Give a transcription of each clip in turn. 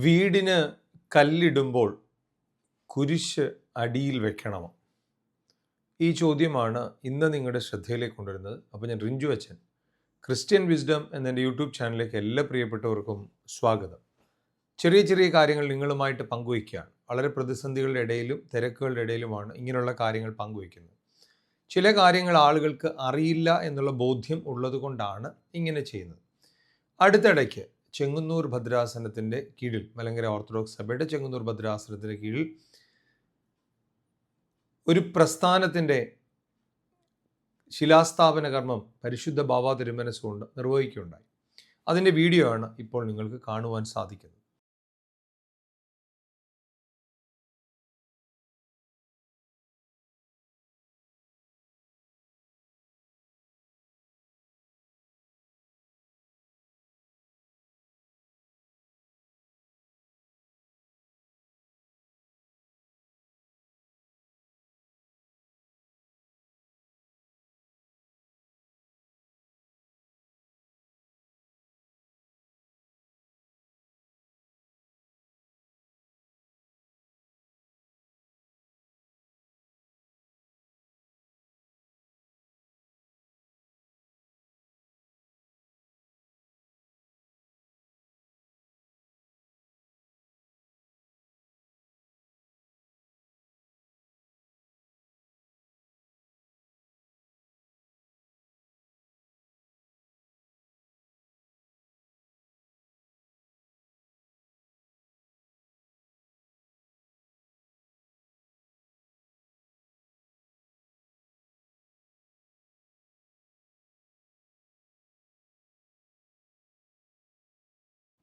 വീടിന് കല്ലിടുമ്പോൾ കുരിശ് അടിയിൽ വെക്കണമോ? ഈ ചോദ്യമാണ് ഇന്ന് നിങ്ങളുടെ ശ്രദ്ധയിലേക്ക് കൊണ്ടുവരുന്നത്. അപ്പോൾ ഞാൻ റിഞ്ചു അച്ഛൻ, ക്രിസ്ത്യൻ വിസ്ഡം എന്നെൻ്റെ യൂട്യൂബ് ചാനലിലേക്ക് എല്ലാ പ്രിയപ്പെട്ടവർക്കും സ്വാഗതം. ചെറിയ ചെറിയ കാര്യങ്ങൾ നിങ്ങളുമായിട്ട് പങ്കുവയ്ക്കുകയാണ്. വളരെ പ്രതിസന്ധികളുടെ ഇടയിലും തിരക്കുകളുടെ ഇടയിലുമാണ് ഇങ്ങനെയുള്ള കാര്യങ്ങൾ പങ്കുവയ്ക്കുന്നത്. ചില കാര്യങ്ങൾ ആളുകൾക്ക് അറിയില്ല എന്നുള്ള ബോധ്യം ഉള്ളതുകൊണ്ടാണ് ഇങ്ങനെ ചെയ്യുന്നത്. അടുത്തിടയ്ക്ക് ചെങ്ങന്നൂർ ഭദ്രാസനത്തിൻ്റെ കീഴിൽ, മലങ്കര ഓർത്തഡോക്സ് സഭയുടെ ചെങ്ങന്നൂർ ഭദ്രാസനത്തിൻ്റെ കീഴിൽ ഒരു പ്രസ്ഥാനത്തിൻ്റെ ശിലാസ്ഥാപന കർമ്മം പരിശുദ്ധ ബാവ തിരുമനസ്സുകൊണ്ട് നിർവഹിക്കുകയുണ്ടായി. അതിൻ്റെ വീഡിയോ ആണ് ഇപ്പോൾ നിങ്ങൾക്ക് കാണുവാൻ സാധിക്കുന്നത്.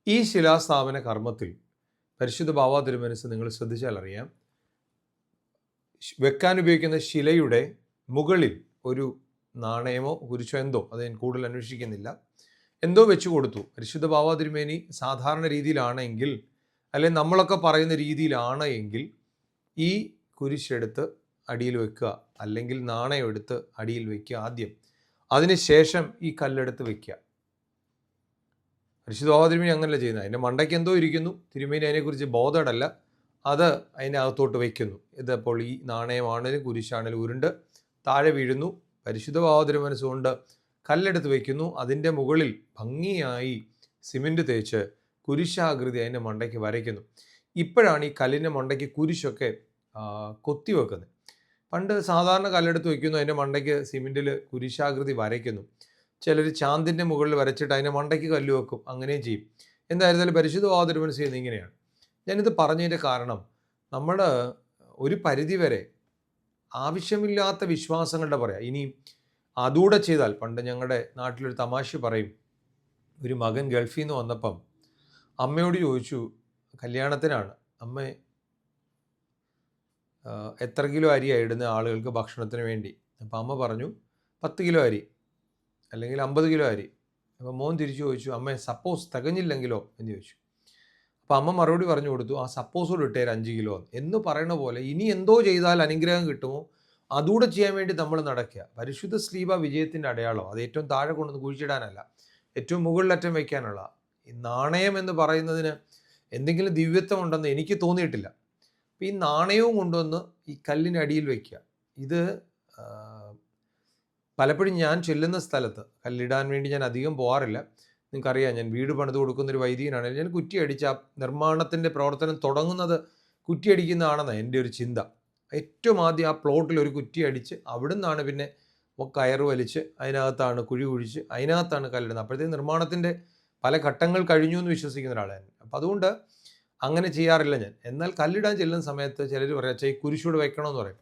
ഈ ശിലാസ്ഥാപന കർമ്മത്തിൽ പരിശുദ്ധ ബാവ തിരുമനസ്സ് നിങ്ങൾ ശ്രദ്ധിച്ചാൽ അറിയാം, വെക്കാൻ ഉപയോഗിക്കുന്ന ശിലയുടെ മുകളിൽ ഒരു നാണയമോ കുരിശോ എന്തോ, അത് ഞാൻ കൂടുതൽ അന്വേഷിക്കുന്നില്ല, എന്തോ വെച്ച് കൊടുത്തു. പരിശുദ്ധ ബാവ തിരുമേനി സാധാരണ രീതിയിലാണെങ്കിൽ, അല്ലെങ്കിൽ നമ്മളൊക്കെ പറയുന്ന രീതിയിലാണ് എങ്കിൽ, ഈ കുരിശെടുത്ത് അടിയിൽ വെക്കുക, അല്ലെങ്കിൽ നാണയം എടുത്ത് അടിയിൽ വയ്ക്കുക ആദ്യം, അതിനുശേഷം ഈ കല്ലെടുത്ത് വയ്ക്കുക. പരിശുദ്ധ ബാവ തിരുമേനി അങ്ങനല്ല ചെയ്യുന്നത്. അതിൻ്റെ മണ്ടയ്ക്ക് എന്തോ ഇരിക്കുന്നു, തിരുമേനി അതിനെക്കുറിച്ച് ബോധമല്ല, അത് അതിനകത്തോട്ട് വയ്ക്കുന്നു. ഇതപ്പോൾ ഈ നാണയമാണെങ്കിലും കുരിശാണെങ്കിലും ഉരുണ്ട് താഴെ വീഴുന്നു. പരിശുദ്ധ ബാവ തിരുമനസ്സുകൊണ്ട് കല്ലെടുത്ത് വയ്ക്കുന്നു. അതിൻ്റെ മുകളിൽ ഭംഗിയായി സിമെൻറ്റ് തേച്ച് കുരിശാകൃതി അതിൻ്റെ മണ്ടയ്ക്ക് വരയ്ക്കുന്നു. ഇപ്പോഴാണ് ഈ കല്ലിൻ്റെ മണ്ടയ്ക്ക് കുരിശൊക്കെ കൊത്തി വെക്കുന്നത്. പണ്ട് സാധാരണ കല്ലെടുത്ത് വയ്ക്കുന്നു, അതിൻ്റെ മണ്ടയ്ക്ക് സിമെൻറ്റിൽ കുരിശാകൃതി വരയ്ക്കുന്നു. ചിലർ ചാന്തിൻ്റെ മുകളിൽ വരച്ചിട്ട് അതിൻ്റെ മണ്ടയ്ക്ക് കല്ല് വെക്കും, അങ്ങനെയും ചെയ്യും. എന്തായിരുന്നാലും പരിശുദ്ധ ബാവ തിരുമനസ്സ് ചെയ്യുന്നത് ഇങ്ങനെയാണ്. ഞാനിത് പറഞ്ഞതിൻ്റെ കാരണം, നമ്മൾ ഒരു പരിധിവരെ ആവശ്യമില്ലാത്ത വിശ്വാസങ്ങളുടെ പറയാം. ഇനി അതുകൂടെ ചെയ്താൽ, പണ്ട് ഞങ്ങളുടെ നാട്ടിലൊരു തമാശ പറയും, ഒരു മകൻ ഗൾഫിൽ നിന്ന് വന്നപ്പം അമ്മയോട് ചോദിച്ചു, കല്യാണത്തിനാണ്, അമ്മ എത്ര കിലോ അരിയാണ് ഇടുന്ന ആളുകൾക്ക് ഭക്ഷണത്തിന് വേണ്ടി? അപ്പം അമ്മ പറഞ്ഞു 10 കിലോ അരി അല്ലെങ്കിൽ 50 കിലോ അരി. അപ്പോൾ മോൻ തിരിച്ചു ചോദിച്ചു, അമ്മ സപ്പോസ് തികഞ്ഞില്ലെങ്കിലോ എന്ന് ചോദിച്ചു. അപ്പോൾ അമ്മ മറുപടി പറഞ്ഞു കൊടുത്തു, ആ സപ്പോസോട് ഇട്ടേര് 5 കിലോ എന്ന് പറയണ പോലെ, ഇനി എന്തോ ചെയ്താൽ അനുഗ്രഹം കിട്ടുമോ അതുകൂടെ ചെയ്യാൻ വേണ്ടി നമ്മൾ നടക്കുക. പരിശുദ്ധ സ്ലീബ വിജയത്തിൻ്റെ അടയാളം. അത് ഏറ്റവും താഴെ കൊണ്ടുവന്ന് കുഴിച്ചിടാനല്ല, ഏറ്റവും മുകളിലറ്റം വയ്ക്കാനുള്ള. ഈ നാണയം എന്ന് പറയുന്നതിന് എന്തെങ്കിലും ദിവ്യത്വം ഉണ്ടെന്ന് എനിക്ക് തോന്നിയിട്ടില്ല. അപ്പോൾ ഈ നാണയവും കൊണ്ടുവന്ന് ഈ കല്ലിനടിയിൽ വയ്ക്കുക. ഇത് പലപ്പോഴും ഞാൻ ചെല്ലുന്ന സ്ഥലത്ത് കല്ലിടാൻ വേണ്ടി ഞാൻ അധികം പോകാറില്ല. നിങ്ങൾക്കറിയാം, ഞാൻ വീട് പണിത് കൊടുക്കുന്നൊരു വൈദികനാണ്. ഞാൻ കുറ്റിയടിച്ച് ആ നിർമ്മാണത്തിൻ്റെ പ്രവർത്തനം തുടങ്ങുന്നത് കുറ്റിയടിക്കുന്നതാണെന്ന് എൻ്റെ ഒരു ചിന്ത. ഏറ്റവും ആദ്യം ആ പ്ലോട്ടിൽ ഒരു കുറ്റിയടിച്ച് അവിടെ നിന്നാണ് പിന്നെ കയറ് വലിച്ച് അതിനകത്താണ് കുഴി കുഴിച്ച് അതിനകത്താണ് കല്ലിടുന്നത്. അപ്പോഴത്തേക്കും നിർമ്മാണത്തിൻ്റെ പല ഘട്ടങ്ങൾ കഴിഞ്ഞു എന്ന് വിശ്വസിക്കുന്ന ഒരാളാണ്. അപ്പോൾ അതുകൊണ്ട് അങ്ങനെ ചെയ്യാറില്ല ഞാൻ. എന്നാൽ കല്ലിടാൻ ചെല്ലുന്ന സമയത്ത് ചിലർ പറയാം, ഈ കുരിശൂടെ വെക്കണമെന്ന് പറയും.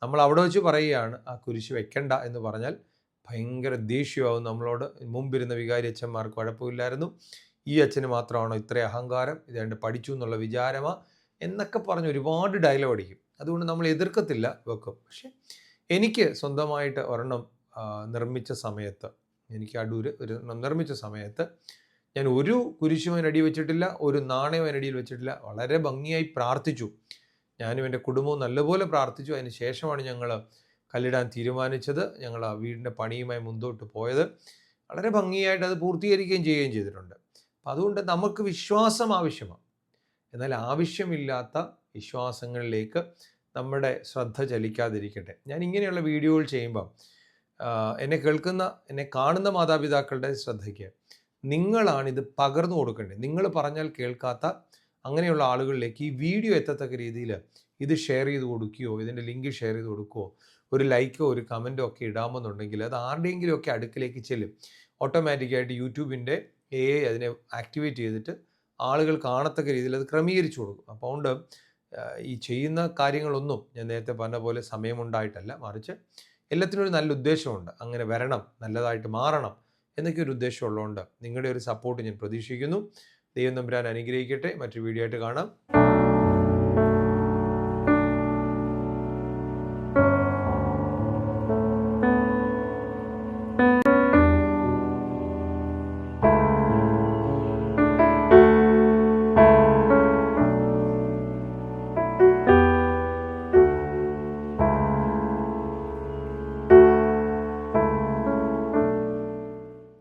നമ്മൾ അവിടെ വെച്ച് പറയുകയാണ്, ആ കുരിശ് വെക്കണ്ട എന്ന് പറഞ്ഞാൽ ഭയങ്കര ദേഷ്യമാവും നമ്മളോട്. മുമ്പിരുന്ന വികാരി അച്ഛന്മാർക്ക് കുഴപ്പമില്ലായിരുന്നു, ഈ അച്ഛന് മാത്രമാണോ ഇത്ര അഹങ്കാരം, ഇതേണ്ട പഠിച്ചു എന്നുള്ള വിചാരമാ എന്നൊക്കെ പറഞ്ഞ് ഒരുപാട് ഡയലോഗ് അടിക്കും. അതുകൊണ്ട് നമ്മൾ എതിർക്കത്തില്ല, വെക്കും. പക്ഷെ എനിക്ക് സ്വന്തമായിട്ട് ഒരെണ്ണം നിർമ്മിച്ച സമയത്ത്, എനിക്ക് അടൂര് ഒരു നിർമ്മിച്ച സമയത്ത് ഞാൻ ഒരു കുരിശും അതിനടിയിൽ വെച്ചിട്ടില്ല, ഒരു നാണയവും അതിനടിയിൽ വെച്ചിട്ടില്ല. വളരെ ഭംഗിയായി പ്രാർത്ഥിച്ചു. ഞാനും എൻ്റെ കുടുംബവും നല്ലപോലെ പ്രാർത്ഥിച്ചു. അതിന് ശേഷമാണ് ഞങ്ങൾ കല്ലിടാൻ തീരുമാനിച്ചത്. ഞങ്ങൾ ആ വീടിൻ്റെ പണിയുമായി മുന്നോട്ട് പോയത്. വളരെ ഭംഗിയായിട്ട് അത് പൂർത്തീകരിക്കുകയും ചെയ്യുകയും ചെയ്തിട്ടുണ്ട്. അപ്പം അതുകൊണ്ട് നമുക്ക് വിശ്വാസം ആവശ്യമാണ്. എന്നാൽ ആവശ്യമില്ലാത്ത വിശ്വാസങ്ങളിലേക്ക് നമ്മുടെ ശ്രദ്ധ ചലിക്കാതിരിക്കട്ടെ. ഞാൻ ഇങ്ങനെയുള്ള വീഡിയോകൾ ചെയ്യുമ്പം എന്നെ കേൾക്കുന്ന, എന്നെ കാണുന്ന മാതാപിതാക്കളുടെ ശ്രദ്ധയ്ക്ക് നിങ്ങളാണിത് പകർന്നു കൊടുക്കേണ്ടത്. നിങ്ങൾ പറഞ്ഞാൽ കേൾക്കാത്ത അങ്ങനെയുള്ള ആളുകളിലേക്ക് ഈ വീഡിയോ എത്തത്തക്ക രീതിയിൽ ഇത് ഷെയർ ചെയ്ത് കൊടുക്കുകയോ ഇതിൻ്റെ ലിങ്ക് ഷെയർ ചെയ്ത് കൊടുക്കുകയോ ഒരു ലൈക്കോ ഒരു കമൻറ്റോ ഒക്കെ ഇടാമെന്നുണ്ടെങ്കിൽ അത് ആരുടെയെങ്കിലുമൊക്കെ അടുക്കിലേക്ക് ചെല്ലും. ഓട്ടോമാറ്റിക്കായിട്ട് യൂട്യൂബിൻ്റെ അതിനെ ആക്ടിവേറ്റ് ചെയ്തിട്ട് ആളുകൾ കാണത്തക്ക രീതിയിൽ അത് ക്രമീകരിച്ചു കൊടുക്കും. അപ്പോൾ അതുകൊണ്ട് ഈ ചെയ്യുന്ന കാര്യങ്ങളൊന്നും ഞാൻ നേരത്തെ പറഞ്ഞ പോലെ സമയമുണ്ടായിട്ടല്ല, മറിച്ച് എല്ലാത്തിനും ഒരു നല്ല ഉദ്ദേശമുണ്ട്. അങ്ങനെ വരണം, നല്ലതായിട്ട് മാറണം എന്നൊക്കെ ഒരു ഉദ്ദേശമുള്ളതുകൊണ്ട് നിങ്ങളുടെ ഒരു സപ്പോർട്ട് ഞാൻ പ്രതീക്ഷിക്കുന്നു. ദൈവം തമ്പുരാൻ അനുഗ്രഹിക്കട്ടെ. മറ്റൊരു വീഡിയോ ആയിട്ട് കാണാം.